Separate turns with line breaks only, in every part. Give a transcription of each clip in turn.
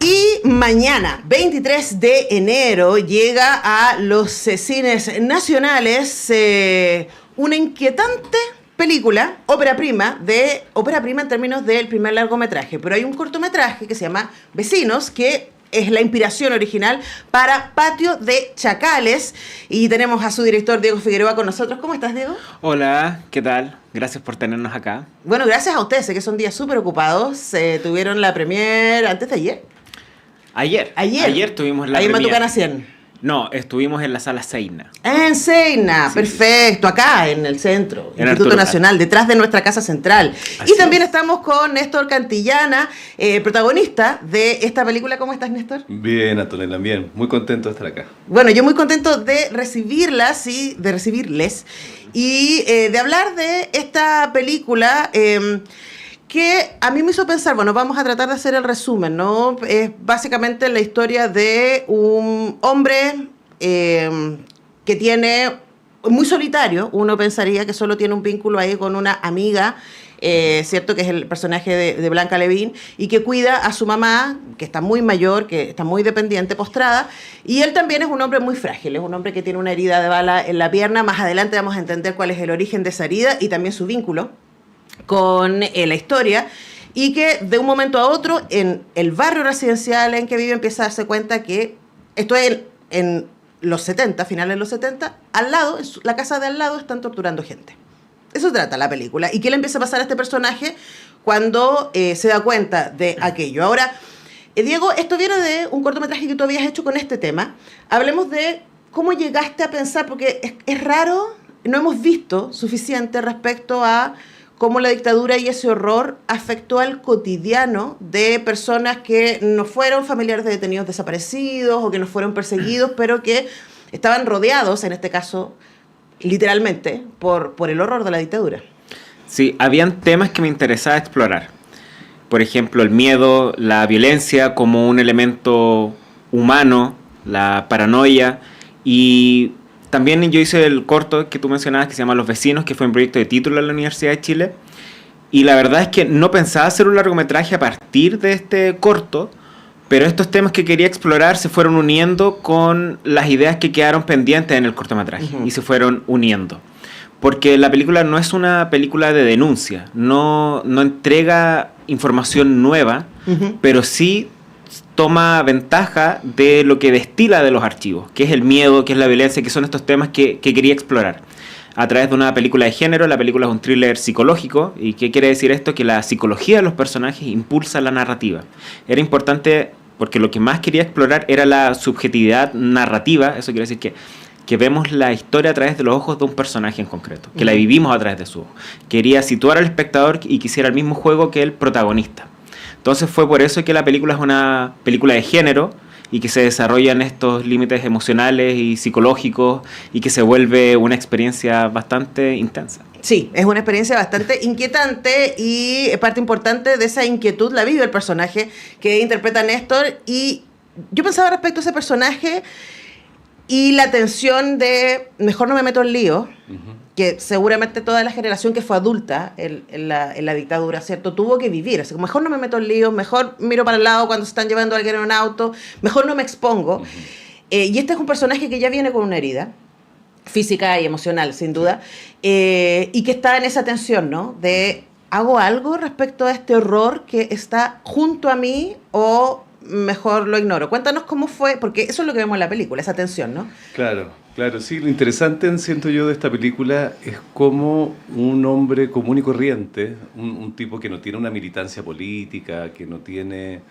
Y mañana, 23 de enero, llega a los cines nacionales una inquietante película, ópera prima en términos del primer largometraje. Pero hay un cortometraje que se llama Vecinos, que es la inspiración original para Patio de Chacales. Y tenemos a su director, Diego Figueroa, con nosotros. ¿Cómo estás, Diego?
Hola, ¿qué tal? Gracias por tenernos acá.
Bueno, gracias a ustedes, sé que son días súper ocupados. Tuvieron la premier antes de ayer.
Ayer tuvimos la
Ahí en
premier.
Matucana 100.
No, estuvimos en la sala Seina.
En Seina,
Sí,
perfecto, acá en el centro,
En
Instituto
Arturo
Nacional, detrás de nuestra casa central.
Así
Y también
es.
estamos con Néstor Cantillana, protagonista de esta película. ¿Cómo estás, Néstor?
Bien, Antonella, bien. Muy contento de estar acá.
Bueno, yo muy contento de recibirlas y de recibirles y de hablar de esta película que a mí me hizo pensar. Bueno, vamos a tratar de hacer el resumen, ¿no? Es básicamente la historia de un hombre que tiene, muy solitario, uno pensaría que solo tiene un vínculo ahí con una amiga, ¿cierto? Que es el personaje de Blanca Levín, y que cuida a su mamá, que está muy mayor, que está muy dependiente, postrada, y él también es un hombre muy frágil, es un hombre que tiene una herida de bala en la pierna. Más adelante vamos a entender cuál es el origen de esa herida y también su vínculo con la historia, y que de un momento a otro, en el barrio residencial en que vive, empieza a darse cuenta que esto es en los 70, finales de los 70, al lado, en la casa de al lado, están torturando gente. Eso trata la película. ¿Y qué le empieza a pasar a este personaje cuando se da cuenta de aquello? Ahora, Diego, esto viene de un cortometraje que tú habías hecho con este tema. Hablemos de cómo llegaste a pensar, porque es raro, no hemos visto suficiente respecto a cómo la dictadura y ese horror afectó al cotidiano de personas que no fueron familiares de detenidos desaparecidos o que no fueron perseguidos, pero que estaban rodeados, en este caso, literalmente, por el horror de la dictadura.
Sí, habían temas que me interesaba explorar. Por ejemplo, el miedo, la violencia como un elemento humano, la paranoia. Y también yo hice el corto que tú mencionabas que se llama Los Vecinos, que fue un proyecto de título en la Universidad de Chile. Y la verdad es que no pensaba hacer un largometraje a partir de este corto, pero estos temas que quería explorar se fueron uniendo con las ideas que quedaron pendientes en el cortometraje. Y se fueron uniendo. Porque la película no es una película de denuncia, no entrega información nueva, pero sí toma ventaja de lo que destila de los archivos, que es el miedo, que es la violencia, que son estos temas que quería explorar. A través de una película de género, la película es un thriller psicológico. ¿Y qué quiere decir esto? Que la psicología de los personajes impulsa la narrativa. Era importante porque lo que más quería explorar era la subjetividad narrativa. Eso quiere decir que vemos la historia a través de los ojos de un personaje en concreto, que la vivimos a través de su ojo. Quería situar al espectador y que hiciera el mismo juego que el protagonista. Entonces fue por eso que la película es una película de género y que se desarrollan estos límites emocionales y psicológicos y que se vuelve una experiencia bastante intensa.
Sí, es una experiencia bastante inquietante, y parte importante de esa inquietud la vive el personaje que interpreta Néstor. Y yo pensaba respecto a ese personaje y la tensión de mejor no me meto en lío, que seguramente toda la generación que fue adulta en la dictadura, ¿cierto?, tuvo que vivir. Así como, mejor no me meto en lío, mejor miro para el lado cuando se están llevando a alguien en un auto, mejor no me expongo. Y este es un personaje que ya viene con una herida física y emocional, sin duda, y que está en esa tensión, ¿no? De, ¿hago algo respecto a este horror que está junto a mí o mejor lo ignoro? Cuéntanos cómo fue, porque eso es lo que vemos en la película, esa tensión, ¿no?
Claro, claro, sí. Lo interesante, siento yo, de esta película es cómo un hombre común y corriente, un tipo que no tiene una militancia política, que no tiene,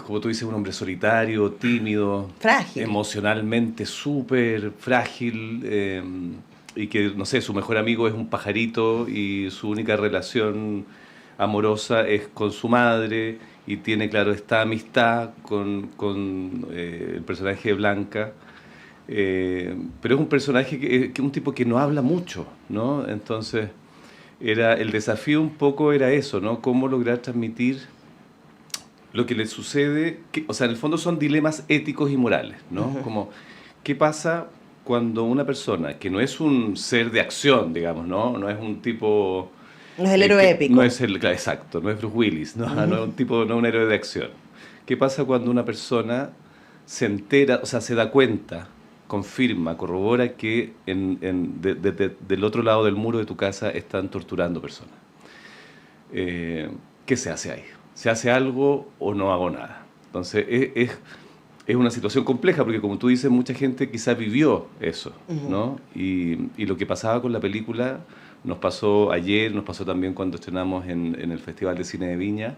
como tú dices, un hombre solitario, tímido,
Frágil.
emocionalmente súper frágil, y que, no sé, su mejor amigo es un pajarito y su única relación amorosa es con su madre, y tiene, claro, esta amistad con el personaje de Blanca, pero es un personaje que un tipo que no habla mucho, ¿no? Entonces, el desafío un poco era eso, ¿no? Cómo lograr transmitir lo que le sucede, o sea, en el fondo son dilemas éticos y morales, ¿no? Como, ¿qué pasa cuando una persona que no es un ser de acción, digamos, ¿no? No es un tipo
No es el héroe épico.
No es exacto, no es Bruce Willis, no, no es un tipo, no es un héroe de acción. ¿Qué pasa cuando una persona se entera, o sea, se da cuenta, confirma, corrobora que del otro lado del muro de tu casa están torturando personas? ¿Qué se hace ahí? ¿Se hace algo o no hago nada? Entonces, es una situación compleja porque, como tú dices, mucha gente quizás vivió eso, ¿no? Y lo que pasaba con la película nos pasó ayer, nos pasó también cuando estrenamos en el Festival de Cine de Viña.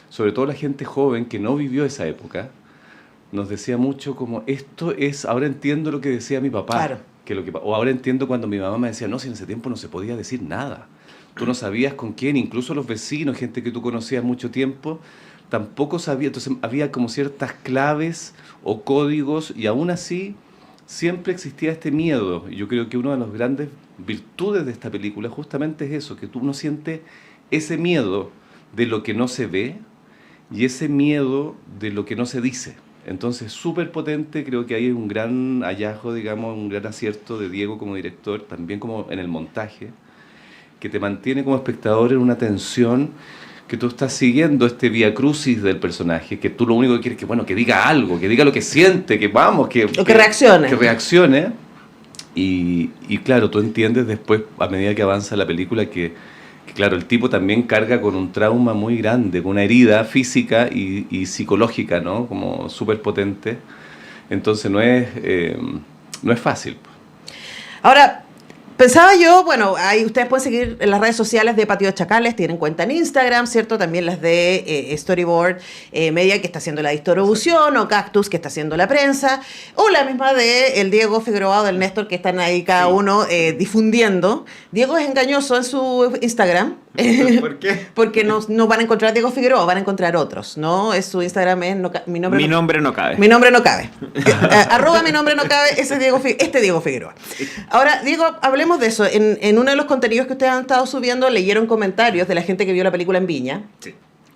Sobre todo la gente joven que no vivió esa época, nos decía mucho como, esto es, ahora entiendo lo que decía mi papá.
Claro.
O ahora entiendo cuando mi mamá me decía, no, si en ese tiempo no se podía decir nada. Tú no sabías con quién, incluso los vecinos, gente que tú conocías mucho tiempo, tampoco sabía. Entonces había como ciertas claves o códigos y aún así siempre existía este miedo. Y yo creo que una de las grandes virtudes de esta película justamente es eso, que tú no sientes ese miedo de lo que no se ve y ese miedo de lo que no se dice. Entonces, súper potente, creo que ahí hay un gran hallazgo, digamos, un gran acierto de Diego como director, también como en el montaje, que te mantiene como espectador en una tensión, que tú estás siguiendo este vía crucis del personaje, que tú lo único que quieres es que, bueno, que diga algo, que diga lo que siente, que vamos, que
reaccione.
Que reaccione. Y claro, tú entiendes después, a medida que avanza la película, que claro, el tipo también carga con un trauma muy grande, con una herida física y psicológica, ¿no? Como súper potente. Entonces no es fácil.
Ahora, pensaba yo, bueno, ahí ustedes pueden seguir en las redes sociales de Patio de Chacales, tienen cuenta en Instagram, ¿cierto? También las de Storyboard Media, que está haciendo la distribución, o Cactus, que está haciendo la prensa, o la misma de el Diego Figueroa o del Néstor, que están ahí cada uno difundiendo. Diego es engañoso en su Instagram.
¿Por qué?
Porque no van a encontrar Diego Figueroa, van a encontrar otros, ¿no? Su Instagram es mi nombre no cabe. Mi nombre no cabe. @ mi nombre no cabe, ese es Diego Figueroa. Sí. Ahora, Diego, hablemos de eso. En uno de los contenidos que ustedes han estado subiendo, leyeron comentarios de la gente que vio la película en Viña.
Sí.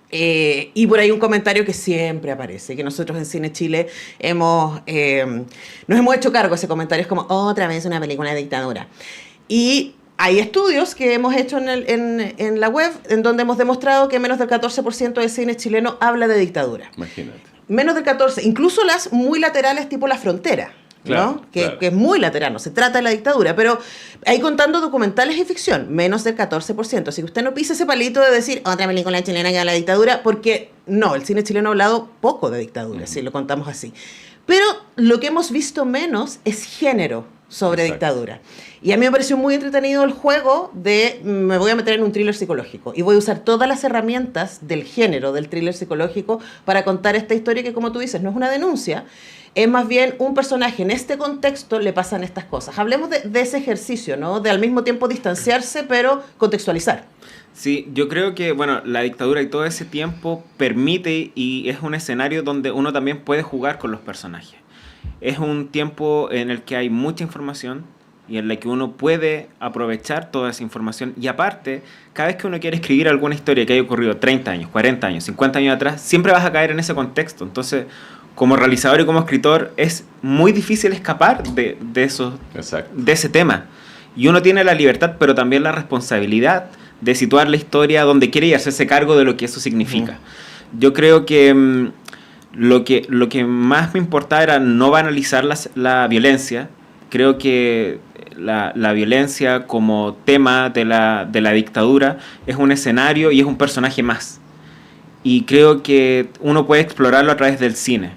Y por ahí un comentario que siempre aparece, que nosotros en Cine Chile nos hemos hecho cargo de ese comentario. Es como, otra vez una película de dictadura. Y hay estudios que hemos hecho en la web en donde hemos demostrado que menos del 14% del cine chileno habla de dictadura.
Imagínate.
Menos del 14%, incluso las muy laterales tipo La Frontera,
claro,
¿no? Que es muy lateral, no se trata de la dictadura, pero ahí contando documentales y ficción, menos del 14%. Así que usted no pise ese palito de decir otra película chilena que habla de dictadura, porque no, el cine chileno ha hablado poco de dictadura, si lo contamos así. Pero lo que hemos visto menos es género sobre dictadura. Y a mí me pareció muy entretenido el juego de me voy a meter en un thriller psicológico y voy a usar todas las herramientas del género del thriller psicológico para contar esta historia que, como tú dices, no es una denuncia, es más bien un personaje en este contexto le pasan estas cosas. Hablemos de ese ejercicio, ¿no? De al mismo tiempo distanciarse pero contextualizar.
Sí, yo creo que, bueno, la dictadura y todo ese tiempo permite y es un escenario donde uno también puede jugar con los personajes. Es un tiempo en el que hay mucha información y en la que uno puede aprovechar toda esa información. Y aparte, cada vez que uno quiere escribir alguna historia que haya ocurrido 30 años, 40 años, 50 años atrás, siempre vas a caer en ese contexto. Entonces, como realizador y como escritor, es muy difícil escapar de ese tema. Y uno tiene la libertad, pero también la responsabilidad de situar la historia donde quiere y hacerse cargo de lo que eso significa. Yo creo que lo que más me importaba era no banalizar la violencia. Creo que la violencia como tema de la dictadura es un escenario y es un personaje más. Y creo que uno puede explorarlo a través del cine.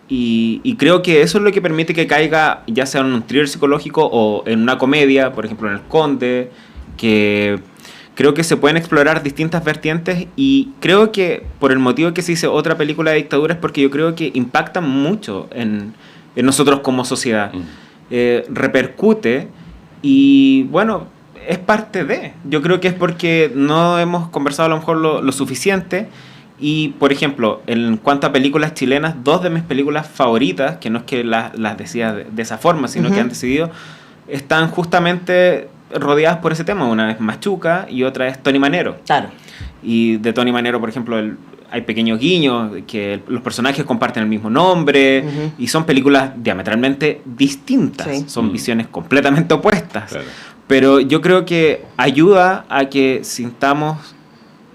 Y creo que eso es lo que permite que caiga, ya sea en un thriller psicológico o en una comedia, por ejemplo en El Conde, que creo que se pueden explorar distintas vertientes, y creo que por el motivo que se dice otra película de dictadura es porque yo creo que impactan mucho en nosotros como sociedad. Repercute y bueno, es parte de. Yo creo que es porque no hemos conversado a lo mejor lo suficiente. Y por ejemplo, en cuanto a películas chilenas, 2 de mis películas favoritas, que no es que las decía de esa forma, sino que han decidido, están justamente rodeadas por ese tema. Una es Machuca y otra es Tony Manero. Claro. Y de Tony Manero, por ejemplo, hay pequeños guiños, que los personajes comparten el mismo nombre, y son películas diametralmente distintas. Sí. Son visiones completamente opuestas. Claro. Pero yo creo que ayuda a que sintamos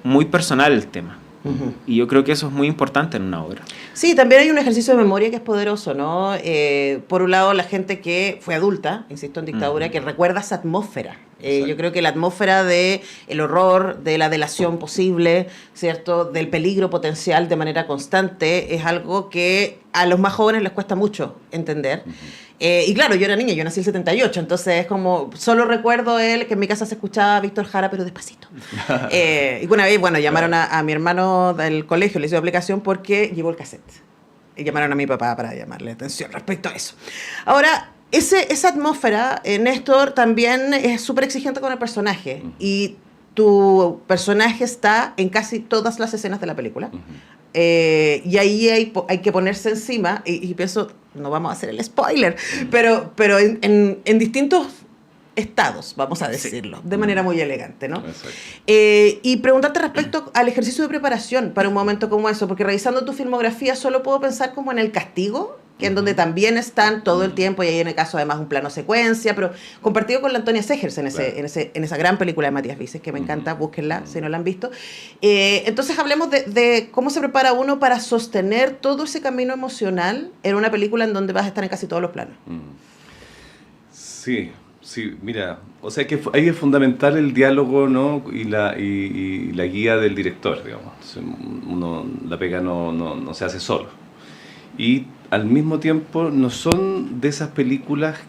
muy personal el tema.
Ujú.
Y yo creo que eso es muy importante en una obra.
Sí, también hay un ejercicio de memoria que es poderoso, ¿no? Por un lado, la gente que fue adulta, insisto, en dictadura, que recuerda esa atmósfera. Yo creo que la atmósfera de el horror, de la delación posible, ¿cierto? Del peligro potencial de manera constante, es algo que a los más jóvenes les cuesta mucho entender. Y claro, yo era niña, yo nací en el 78, entonces es como, solo recuerdo que en mi casa se escuchaba Víctor Jara, pero despacito. Y una vez, bueno, llamaron a mi hermano del colegio, le hizo aplicación porque llevó el cassette. Y llamaron a mi papá para llamarle atención respecto a eso. Ahora, esa atmósfera, Néstor, también es súper exigente con el personaje. Y tu personaje está en casi todas las escenas de la película. Y ahí hay que ponerse encima, y pienso, no vamos a hacer el spoiler, pero en distintos estados, vamos a decirlo, de manera muy elegante, ¿no? Y preguntarte respecto al ejercicio de preparación para un momento como eso, porque revisando tu filmografía solo puedo pensar como en El Castigo, que en donde también están todo el tiempo, y ahí en el caso además un plano secuencia, pero compartido con la Antonia Segers en esa gran película de Matías Vices, que me encanta, búsquenla si no la han visto. Entonces hablemos de cómo se prepara uno para sostener todo ese camino emocional en una película en donde vas a estar en casi todos los planos.
Sí, mira, o sea que ahí es fundamental el diálogo, ¿no? y la guía del director, digamos. La pega no se hace solo. Y al mismo tiempo no son de esas películas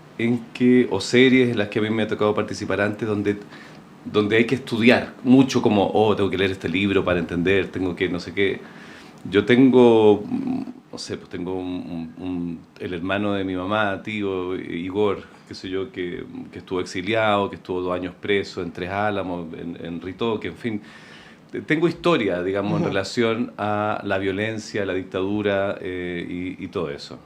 o series en las que a mí me ha tocado participar antes, donde hay que estudiar mucho, como, tengo que leer este libro para entender, tengo que no sé qué. Yo tengo, no sé, pues tengo el hermano de mi mamá, tío, Igor, qué sé yo, que estuvo exiliado, que estuvo 2 años preso en Tres Álamos, en Ritoque, en fin. Tengo historia, digamos, en relación a la violencia, la dictadura y todo eso.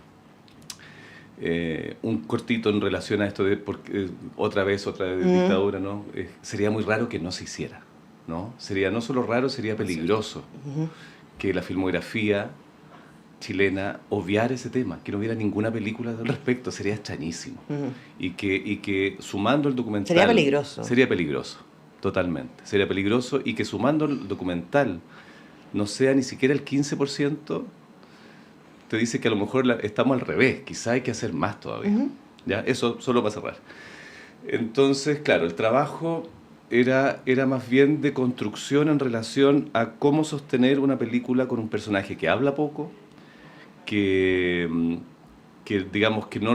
Un cortito en relación a esto de otra vez dictadura, ¿no? Sería muy raro que no se hiciera, ¿no? Sería no solo raro, sería peligroso que la filmografía chilena obviara ese tema, que no hubiera ninguna película al respecto, sería extrañísimo. Y que sumando el documental...
Sería peligroso.
Sería peligroso. Totalmente. Sería peligroso, y que sumando el documental no sea ni siquiera el 15%, te dice que a lo mejor estamos al revés, quizá hay que hacer más todavía. ¿Ya? Eso solo para cerrar. Entonces, claro, el trabajo era más bien de construcción en relación a cómo sostener una película con un personaje que habla poco, que digamos que no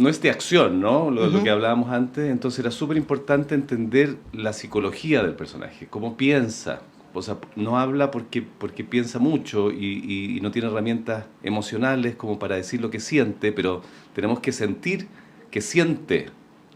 es de acción, ¿no? Lo que hablábamos antes. Entonces era súper importante entender la psicología del personaje, cómo piensa. O sea, no habla porque piensa mucho y no tiene herramientas emocionales como para decir lo que siente, pero tenemos que sentir que siente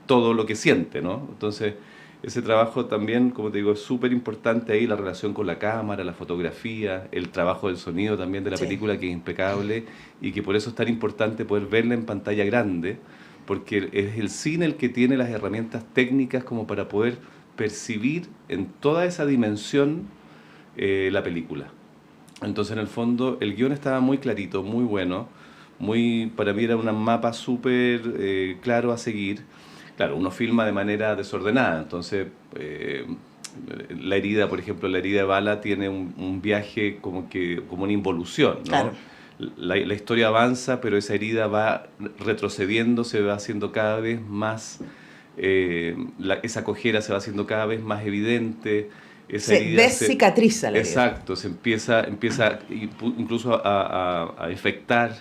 todo lo que siente, ¿no? Entonces, ese trabajo también, como te digo, es súper importante ahí, la relación con la cámara, la fotografía, el trabajo del sonido también de la película, que es impecable, y que por eso es tan importante poder verla en pantalla grande, porque es el cine el que tiene las herramientas técnicas como para poder percibir en toda esa dimensión la película. Entonces, en el fondo, el guión estaba muy clarito, muy bueno, para mí era un mapa súper claro a seguir. Claro, uno filma de manera desordenada, entonces la herida, por ejemplo, la herida de bala tiene un viaje como una involución, ¿no?
Claro.
La historia avanza, pero esa herida va retrocediendo, se va haciendo cada vez más, esa cojera se va haciendo cada vez más evidente.
Se descicatriza la herida.
Exacto, se empieza incluso a infectar,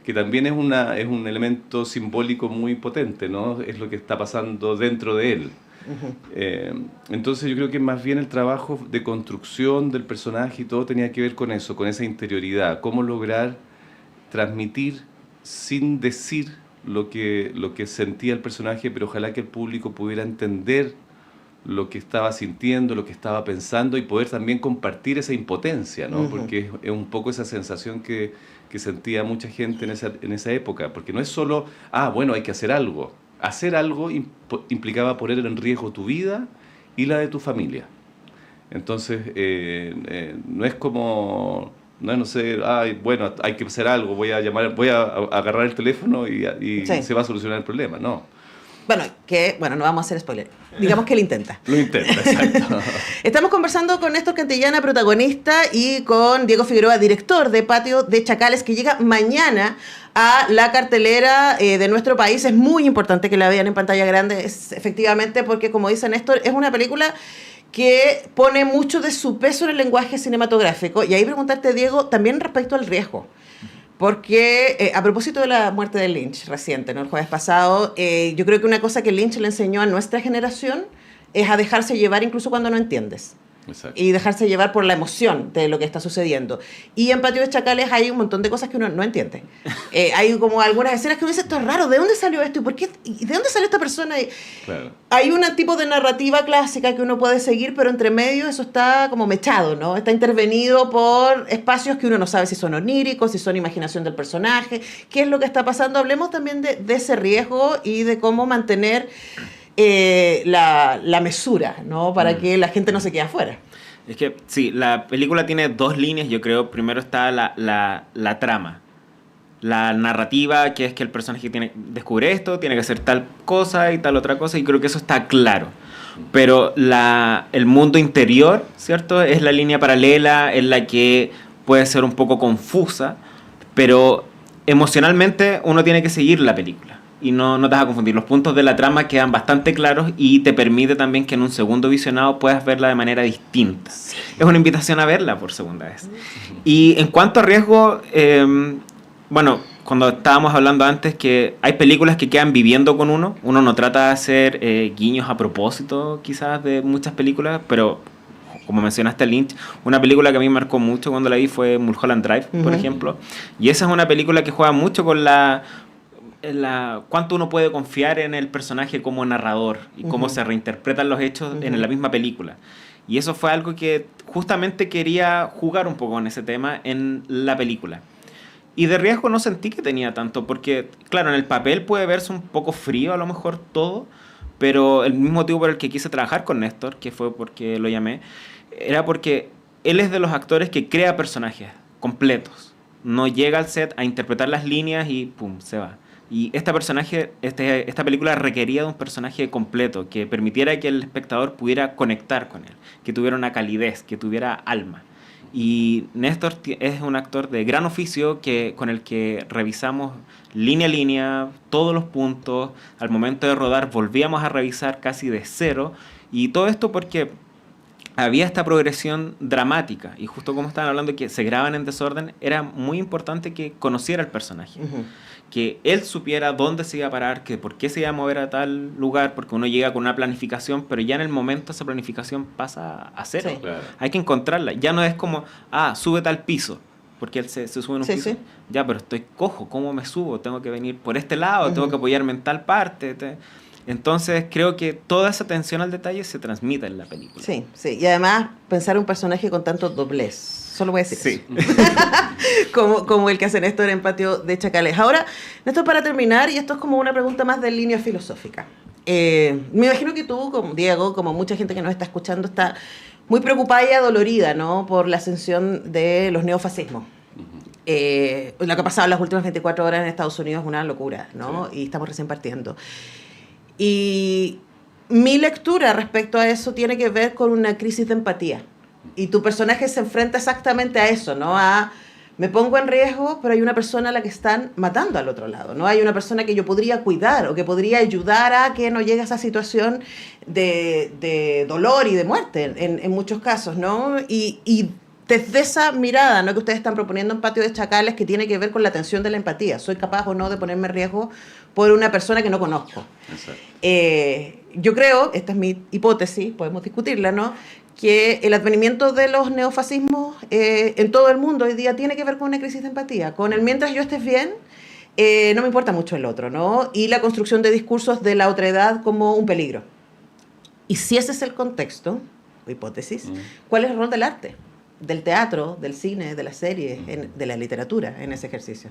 que también es un elemento simbólico muy potente, ¿no? Es lo que está pasando dentro de él. Entonces yo creo que más bien el trabajo de construcción del personaje y todo tenía que ver con eso, con esa interioridad, cómo lograr transmitir sin decir lo que sentía el personaje, pero ojalá que el público pudiera entender lo que estaba sintiendo, lo que estaba pensando, y poder también compartir esa impotencia, ¿no? Porque es un poco esa sensación que sentía mucha gente en esa época, porque no es solo, bueno, hay que hacer algo. Hacer algo implicaba poner en riesgo tu vida y la de tu familia. Entonces, no es como No sé, ay, bueno, hay que hacer algo, voy a agarrar el teléfono y
Sí.
se va a solucionar el problema. No,
Bueno, no vamos a hacer spoiler. Digamos que él intenta.
lo intenta, exacto.
Estamos conversando con Néstor Cantillana, protagonista, y con Diego Figueroa, director de Patio de Chacales, que llega mañana a la cartelera de nuestro país. Es muy importante que la vean en pantalla grande, efectivamente, porque como dice Néstor, es una película que pone mucho de su peso en el lenguaje cinematográfico. Y ahí preguntarte, Diego, también respecto al riesgo. Porque a propósito de la muerte de Lynch reciente, ¿no? El jueves pasado, yo creo que una cosa que Lynch le enseñó a nuestra generación es a dejarse llevar incluso cuando no entiendes.
Exacto.
Y dejarse llevar por la emoción de lo que está sucediendo. Y en Patio de Chacales hay un montón de cosas que uno no entiende. Hay como algunas escenas que uno dice, esto es raro, ¿de dónde salió esto? ¿Y por qué? ¿Y de dónde salió esta persona? Y
Claro.
hay un tipo de narrativa clásica que uno puede seguir, pero entre medio eso está como mechado, ¿no? Está intervenido por espacios que uno no sabe si son oníricos, si son imaginación del personaje, qué es lo que está pasando. Hablemos también de ese riesgo y de cómo mantener la mesura, ¿no? Para que la gente no se quede afuera.
Es que sí, la película tiene dos líneas, yo creo. Primero está la trama. La narrativa, que es que el personaje descubre esto, tiene que hacer tal cosa y tal otra cosa, y creo que eso está claro. Pero el mundo interior, ¿cierto? Es la línea paralela en la que puede ser un poco confusa, pero emocionalmente uno tiene que seguir la película. Y no te vas a confundir. Los puntos de la trama quedan bastante claros y te permite también que en un segundo visionado puedas verla de manera distinta. Sí. Es una invitación a verla por segunda vez. Y en cuanto a riesgo, bueno, cuando estábamos hablando antes que hay películas que quedan viviendo con uno no trata de hacer guiños a propósito quizás de muchas películas, pero como mencionaste Lynch, una película que a mí me marcó mucho cuando la vi fue Mulholland Drive, por ejemplo, y esa es una película que juega mucho con cuánto uno puede confiar en el personaje como narrador y cómo se reinterpretan los hechos en la misma película. Y eso fue algo que justamente quería jugar un poco con ese tema en la película. Y de riesgo no sentí que tenía tanto, porque, claro, en el papel puede verse un poco frío a lo mejor todo, pero el mismo motivo por el que quise trabajar con Néstor, que fue porque lo llamé, era porque él es de los actores que crea personajes completos. No llega al set a interpretar las líneas y pum, se va. Y esta película requería de un personaje completo, que permitiera que el espectador pudiera conectar con él, que tuviera una calidez, que tuviera alma. Y Néstor es un actor de gran oficio con el que revisamos línea a línea todos los puntos. Al momento de rodar volvíamos a revisar casi de cero. Y todo esto porque había esta progresión dramática. Y justo como estaban hablando que se graban en desorden, era muy importante que conociera el personaje. Que él supiera dónde se iba a parar, que por qué se iba a mover a tal lugar, porque uno llega con una planificación, pero ya en el momento esa planificación pasa a cero.
Sí.
Claro.
Hay que encontrarla. Ya no es como, súbete al piso, porque él se sube en un piso. Sí. Ya, pero estoy cojo, ¿cómo me subo? Tengo que venir por este lado, tengo que apoyarme en tal parte. Entonces creo que toda esa atención al detalle se transmite en la película.
Sí, sí. Y además pensar un personaje con tanto doblez. Solo voy a decir
sí.
eso. como el que hace Néstor en Patio de Chacales. Ahora, Néstor, para terminar, y esto es como una pregunta más de línea filosófica. Me imagino que tú, como Diego, como mucha gente que nos está escuchando, está muy preocupada y adolorida, ¿no?, por la ascensión de los neofascismos. Lo que ha pasado en las últimas 24 horas en Estados Unidos es una locura, ¿no? Sí. Y estamos recién partiendo. Y mi lectura respecto a eso tiene que ver con una crisis de empatía. Y tu personaje se enfrenta exactamente a eso, ¿no? Me pongo en riesgo, pero hay una persona a la que están matando al otro lado, ¿no? Hay una persona que yo podría cuidar o que podría ayudar a que no llegue a esa situación de dolor y de muerte en muchos casos, ¿no? Y desde esa mirada, ¿no?, que ustedes están proponiendo en Patio de Chacales, que tiene que ver con la tensión de la empatía. ¿Soy capaz o no de ponerme en riesgo por una persona que no conozco? Yo creo, esta es mi hipótesis, podemos discutirla, ¿no?, que el advenimiento de los neofascismos en todo el mundo hoy día tiene que ver con una crisis de empatía. Con el mientras yo estés bien, no me importa mucho el otro, ¿no? Y la construcción de discursos de la otredad como un peligro. Y si ese es el contexto, hipótesis, ¿cuál es el rol del arte? Del teatro, del cine, de la serie, de la literatura en ese ejercicio.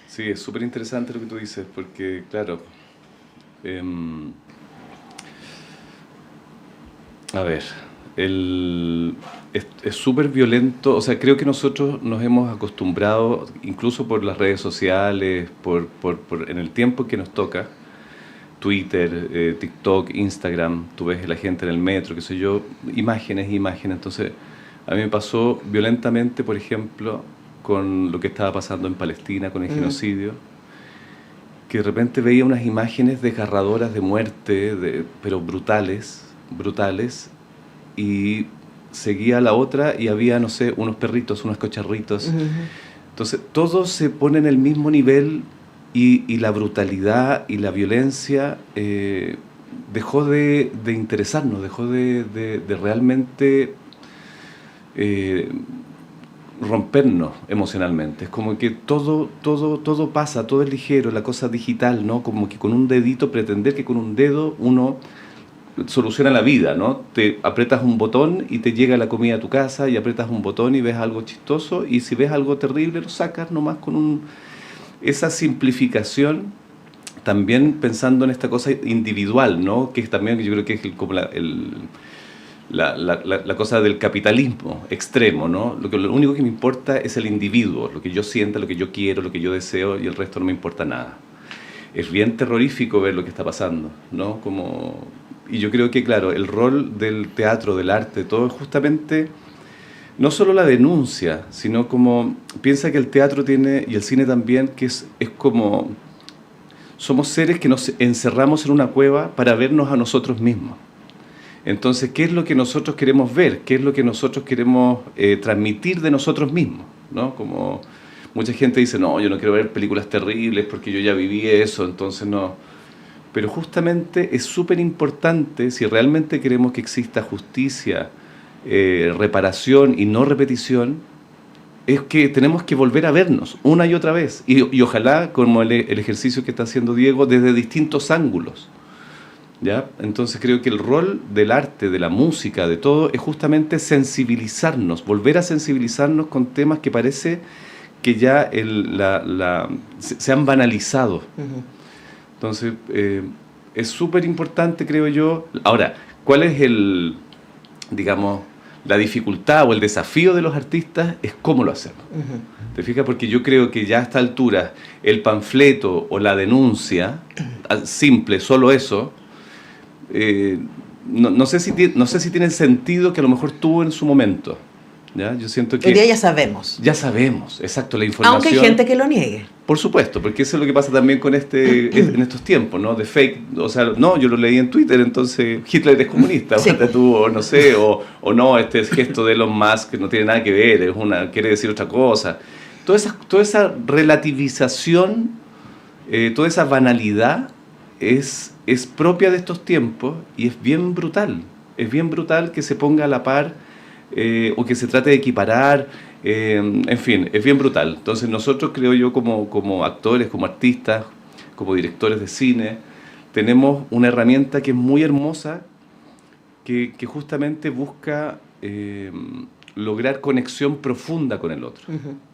Sí, es súper interesante lo que tú dices, porque, claro, a ver, es súper violento. O sea, creo que nosotros nos hemos acostumbrado, incluso por las redes sociales, en el tiempo que nos toca, Twitter, TikTok, Instagram, tú ves a la gente en el metro, qué sé yo, imágenes. Entonces, a mí me pasó violentamente, por ejemplo, con lo que estaba pasando en Palestina, con el genocidio, que de repente veía unas imágenes desgarradoras de muerte, pero brutales, y seguía la otra y había, no sé, unos perritos, unos cocharritos. Entonces, todo se pone en el mismo nivel y la brutalidad y la violencia dejó de interesarnos, dejó de realmente rompernos emocionalmente. Es como que todo pasa, todo es ligero, la cosa digital, ¿no? Como que con un dedito, pretender que con un dedo uno soluciona la vida, ¿no? Te aprietas un botón y te llega la comida a tu casa, y aprietas un botón y ves algo chistoso, y si ves algo terrible lo sacas nomás con esa simplificación, también pensando en esta cosa individual, ¿no? Que es también, yo creo que es como la cosa del capitalismo extremo, ¿no? Lo único que me importa es el individuo, lo que yo sienta, lo que yo quiero, lo que yo deseo, y el resto no me importa nada. Es bien terrorífico ver lo que está pasando, ¿no? Y yo creo que, claro, el rol del teatro, del arte, todo es justamente no solo la denuncia, sino como piensa que el teatro tiene, y el cine también, que es como somos seres que nos encerramos en una cueva para vernos a nosotros mismos. Entonces, ¿qué es lo que nosotros queremos ver? ¿Qué es lo que nosotros queremos transmitir de nosotros mismos? ¿No? Como mucha gente dice, no, yo no quiero ver películas terribles porque yo ya viví eso, entonces no. Pero justamente es súper importante, si realmente queremos que exista justicia, reparación y no repetición, es que tenemos que volver a vernos una y otra vez. Y ojalá, como el ejercicio que está haciendo Diego, desde distintos ángulos. ¿Ya? Entonces creo que el rol del arte, de la música, de todo, es justamente sensibilizarnos, volver a sensibilizarnos con temas que parece que ya se han banalizado. Entonces, es súper importante, creo yo. Ahora, ¿cuál es digamos, la dificultad o el desafío de los artistas? Es cómo lo hacemos. ¿Te fijas? Porque yo creo que ya a esta altura el panfleto o la denuncia, simple, solo eso, no sé si tiene el sentido que a lo mejor tuvo en su momento. ¿Ya? Yo siento que
hoy día ya sabemos.
Ya sabemos, exacto, la información.
Aunque hay gente que lo niegue.
Por supuesto, porque eso es lo que pasa también con en estos tiempos, ¿no? De fake, o sea, no, yo lo leí en Twitter, entonces Hitler es comunista, sí. O no sé, o no, este es gesto de Elon Musk que no tiene nada que ver, quiere decir otra cosa. Toda esa relativización, toda esa banalidad es propia de estos tiempos y es bien brutal. Es bien brutal que se ponga a la par o que se trate de equiparar, en fin, es bien brutal. Entonces nosotros, creo yo, como actores, como artistas, como directores de cine, tenemos una herramienta que es muy hermosa, que justamente busca lograr conexión profunda con el otro.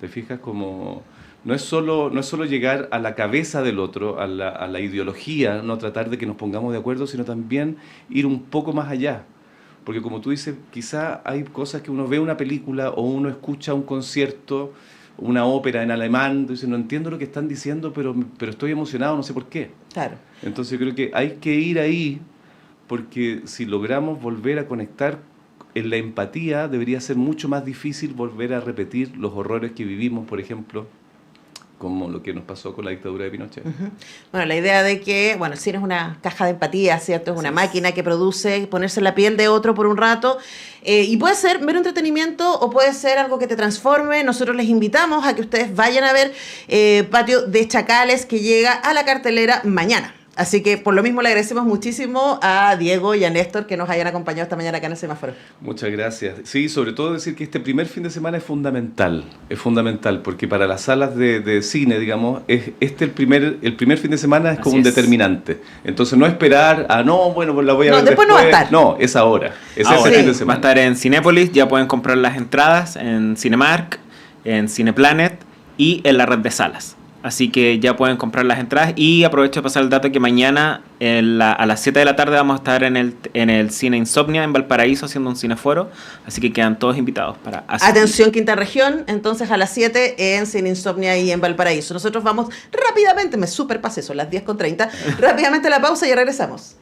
¿Te fijas? Como no es solo llegar a la cabeza del otro, a la ideología, no tratar de que nos pongamos de acuerdo, sino también ir un poco más allá. Porque como tú dices, quizá hay cosas que uno ve una película o uno escucha un concierto, una ópera en alemán, dice, no entiendo lo que están diciendo, pero estoy emocionado, no sé por qué.
Claro.
Entonces yo creo que hay que ir ahí, porque si logramos volver a conectar en la empatía, debería ser mucho más difícil volver a repetir los horrores que vivimos, por ejemplo, como lo que nos pasó con la dictadura de Pinochet.
Bueno, la idea de que, bueno, el cine es una caja de empatía, ¿cierto? Es una máquina que produce ponerse en la piel de otro por un rato, y puede ser mero entretenimiento o puede ser algo que te transforme. Nosotros les invitamos a que ustedes vayan a ver Patio de Chacales, que llega a la cartelera mañana. Así que por lo mismo le agradecemos muchísimo a Diego y a Néstor que nos hayan acompañado esta mañana acá en el Semáforo.
Muchas gracias. Sí, sobre todo decir que este primer fin de semana es fundamental, porque para las salas de cine, digamos, el primer fin de semana es como un determinante. Entonces no esperar pues la voy a ver después. No va a estar. No, es ahora. Es ese fin de semana.
Va a estar en Cinépolis, ya pueden comprar las entradas en Cinemark, en Cineplanet y en la red de salas. Así que ya pueden comprar las entradas. Y aprovecho de pasar el dato que mañana a las 7 de la tarde vamos a estar en el Cine Insomnia en Valparaíso haciendo un cineforo. Así que quedan todos invitados para asistir.
Atención, Quinta Región, entonces a las 7 en Cine Insomnia y en Valparaíso. Nosotros vamos rápidamente, me superpasé, son las 10:30, rápidamente a la pausa y ya regresamos.